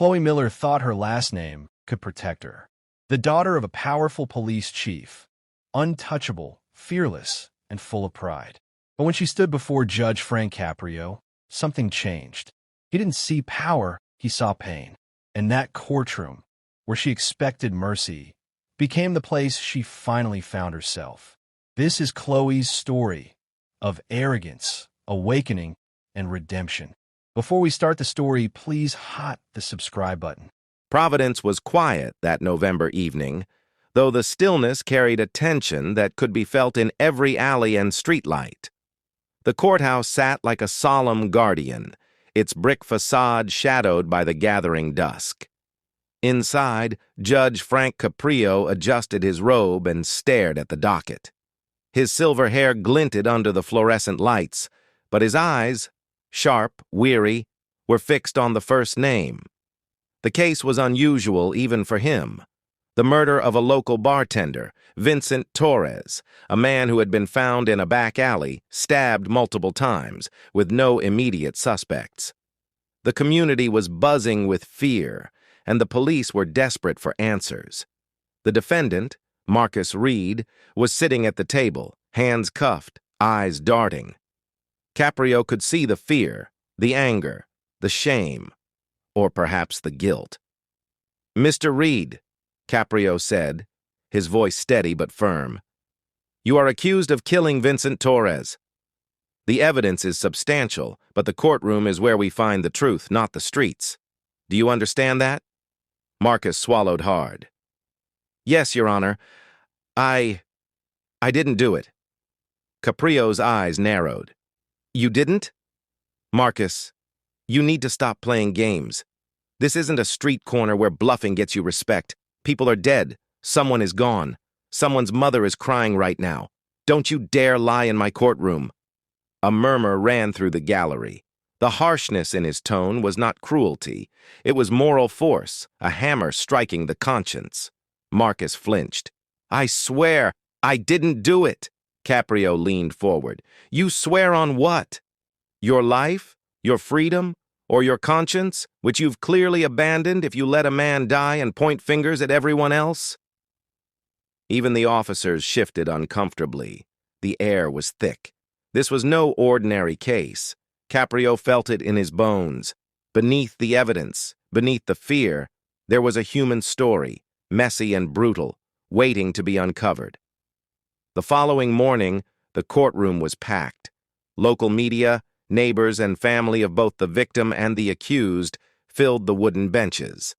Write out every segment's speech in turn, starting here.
Chloe Miller thought her last name could protect her. The daughter of a powerful police chief, untouchable, fearless, and full of pride. But when she stood before Judge Frank Caprio, something changed. He didn't see power, he saw pain. And that courtroom, where she expected mercy, became the place she finally found herself. This is Chloe's story of arrogance, awakening, and redemption. Before we start the story, please hit the subscribe button. Providence was quiet that November evening, though the stillness carried a tension that could be felt in every alley and streetlight. The courthouse sat like a solemn guardian, its brick facade shadowed by the gathering dusk. Inside, Judge Frank Caprio adjusted his robe and stared at the docket. His silver hair glinted under the fluorescent lights, but his eyes, sharp, weary, were fixed on the first name. The case was unusual even for him. The murder of a local bartender, Vincent Torres, a man who had been found in a back alley, stabbed multiple times, with no immediate suspects. The community was buzzing with fear, and the police were desperate for answers. The defendant, Marcus Reed, was sitting at the table, hands cuffed, eyes darting. Caprio could see the fear, the anger, the shame, or perhaps the guilt. "Mr. Reed," Caprio said, his voice steady but firm, "you are accused of killing Vincent Torres. The evidence is substantial, but the courtroom is where we find the truth, not the streets. Do you understand that?" Marcus swallowed hard. "Yes, Your Honor. I didn't do it." Caprio's eyes narrowed. "You didn't?" "Marcus, you need to stop playing games. This isn't a street corner where bluffing gets you respect. People are dead. Someone is gone. Someone's mother is crying right now. Don't you dare lie in my courtroom." A murmur ran through the gallery. The harshness in his tone was not cruelty. It was moral force, a hammer striking the conscience. Marcus flinched. "I swear, I didn't do it." Caprio leaned forward. "You swear on what? Your life? Your freedom? Or your conscience, which you've clearly abandoned if you let a man die and point fingers at everyone else?" Even the officers shifted uncomfortably. The air was thick. This was no ordinary case. Caprio felt it in his bones. Beneath the evidence, beneath the fear, there was a human story, messy and brutal, waiting to be uncovered. The following morning, the courtroom was packed. Local media, neighbors, and family of both the victim and the accused filled the wooden benches.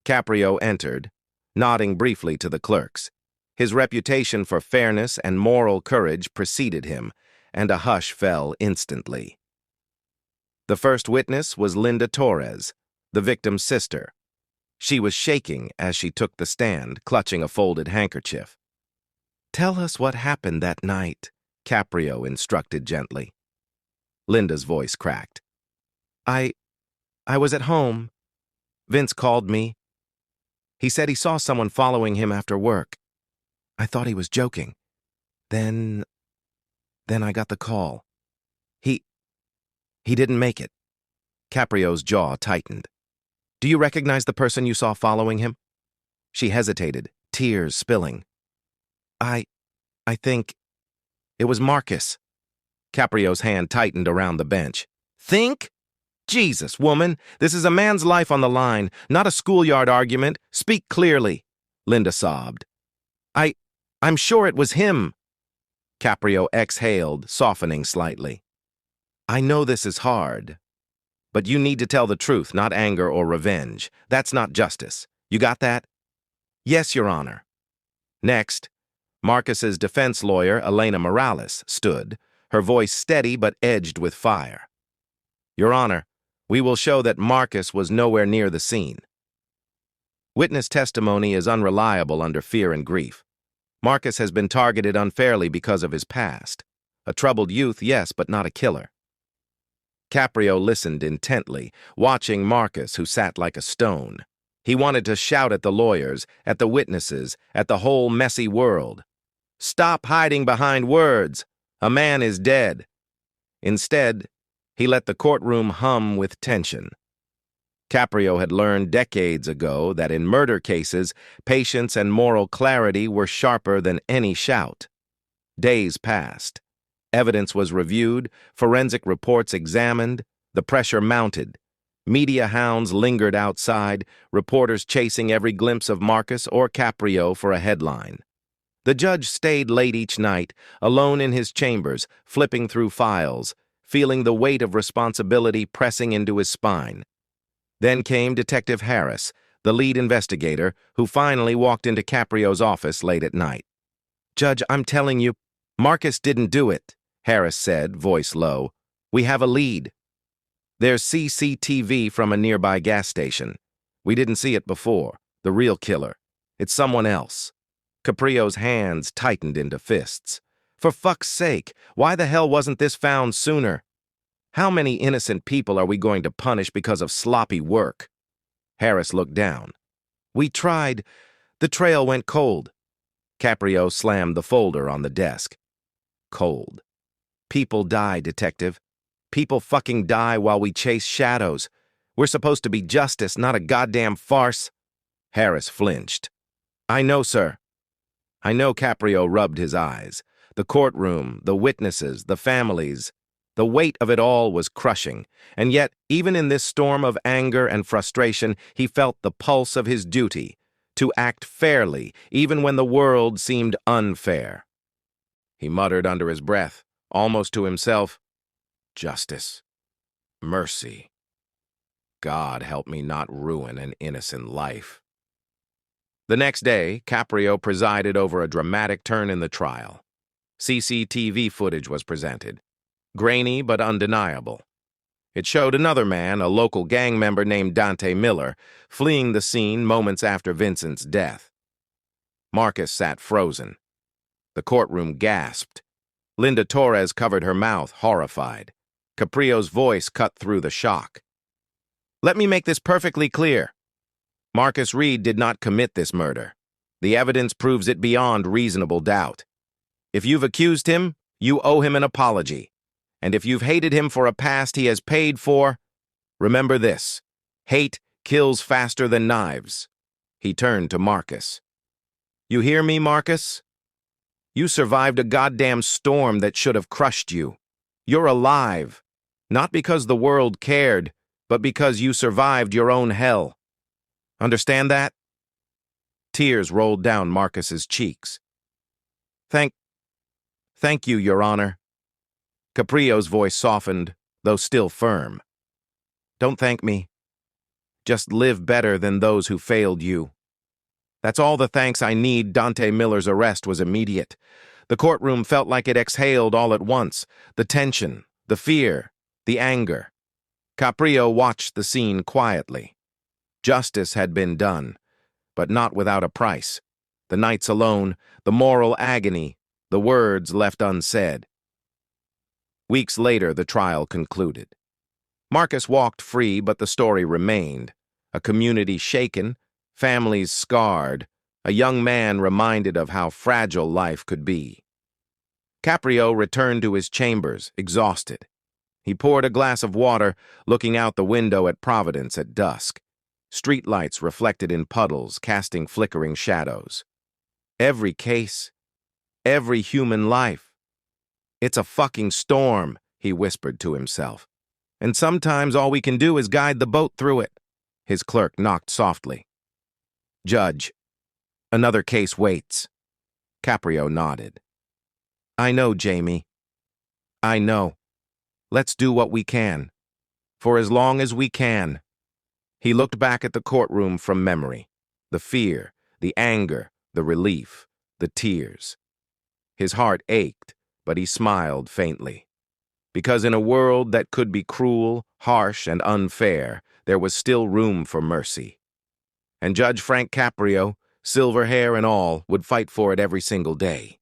Caprio entered, nodding briefly to the clerks. His reputation for fairness and moral courage preceded him, and a hush fell instantly. The first witness was Linda Torres, the victim's sister. She was shaking as she took the stand, clutching a folded handkerchief. "Tell us what happened that night," Caprio instructed gently. Linda's voice cracked. I was at home. Vince called me. He said he saw someone following him after work. I thought he was joking. Then I got the call. He didn't make it." Caprio's jaw tightened. "Do you recognize the person you saw following him?" She hesitated, tears spilling. I think it was Marcus." Caprio's hand tightened around the bench. "Think? Jesus, woman, this is a man's life on the line, not a schoolyard argument. Speak clearly," Linda sobbed. I'm sure it was him." Caprio exhaled, softening slightly. "I know this is hard, but you need to tell the truth, not anger or revenge. That's not justice. You got that?" "Yes, Your Honor." Next, Marcus's defense lawyer, Elena Morales, stood, her voice steady but edged with fire. "Your Honor, we will show that Marcus was nowhere near the scene. Witness testimony is unreliable under fear and grief. Marcus has been targeted unfairly because of his past. A troubled youth, yes, but not a killer." Caprio listened intently, watching Marcus, who sat like a stone. He wanted to shout at the lawyers, at the witnesses, at the whole messy world. "Stop hiding behind words. A man is dead." Instead, he let the courtroom hum with tension. Caprio had learned decades ago that in murder cases, patience and moral clarity were sharper than any shout. Days passed. Evidence was reviewed, forensic reports examined, the pressure mounted. Media hounds lingered outside, reporters chasing every glimpse of Marcus or Caprio for a headline. The judge stayed late each night, alone in his chambers, flipping through files, feeling the weight of responsibility pressing into his spine. Then came Detective Harris, the lead investigator, who finally walked into Caprio's office late at night. "Judge, I'm telling you, Marcus didn't do it," Harris said, voice low. "We have a lead. There's CCTV from a nearby gas station. We didn't see it before. The real killer. It's someone else." Caprio's hands tightened into fists. For fuck's sake, why the hell wasn't this found sooner? How many innocent people are we going to punish because of sloppy work? Harris looked down. "We tried. The trail went cold." Caprio slammed the folder on the desk. "Cold. People die, Detective. People fucking die while we chase shadows. We're supposed to be justice, not a goddamn farce." Harris flinched. "I know, sir." "I know." Caprio rubbed his eyes. The courtroom, the witnesses, the families. The weight of it all was crushing, and yet, even in this storm of anger and frustration, he felt the pulse of his duty, to act fairly, even when the world seemed unfair. He muttered under his breath, almost to himself, "Justice. Mercy. God help me not ruin an innocent life." The next day, Caprio presided over a dramatic turn in the trial. CCTV footage was presented. Grainy but undeniable. It showed another man, a local gang member named Dante Miller, fleeing the scene moments after Vincent's death. Marcus sat frozen. The courtroom gasped. Linda Torres covered her mouth, horrified. Caprio's voice cut through the shock. "Let me make this perfectly clear. Marcus Reed did not commit this murder. The evidence proves it beyond reasonable doubt. If you've accused him, you owe him an apology. And if you've hated him for a past he has paid for, remember this: hate kills faster than knives." He turned to Marcus. "You hear me, Marcus? You survived a goddamn storm that should have crushed you. You're alive, not because the world cared, but because you survived your own hell. Understand that?" Tears rolled down Marcus's cheeks. Thank you, Your Honor." Caprio's voice softened, though still firm. "Don't thank me. Just live better than those who failed you. That's all the thanks I need." Dante Miller's arrest was immediate. The courtroom felt like it exhaled all at once, the tension, the fear, the anger. Caprio watched the scene quietly. Justice had been done, but not without a price. The nights alone, the moral agony, the words left unsaid. Weeks later, the trial concluded. Marcus walked free, but the story remained. A community shaken, families scarred, a young man reminded of how fragile life could be. Caprio returned to his chambers, exhausted. He poured a glass of water, looking out the window at Providence at dusk. Streetlights reflected in puddles, casting flickering shadows. Every case, every human life. "It's a fucking storm," he whispered to himself. "And sometimes all we can do is guide the boat through it." His clerk knocked softly. "Judge, another case waits." Caprio nodded. "I know, Jamie. I know. Let's do what we can. For as long as we can." He looked back at the courtroom from memory. The fear, the anger, the relief, the tears. His heart ached, but he smiled faintly. Because in a world that could be cruel, harsh, and unfair, there was still room for mercy. And Judge Frank Caprio, silver hair and all, would fight for it every single day.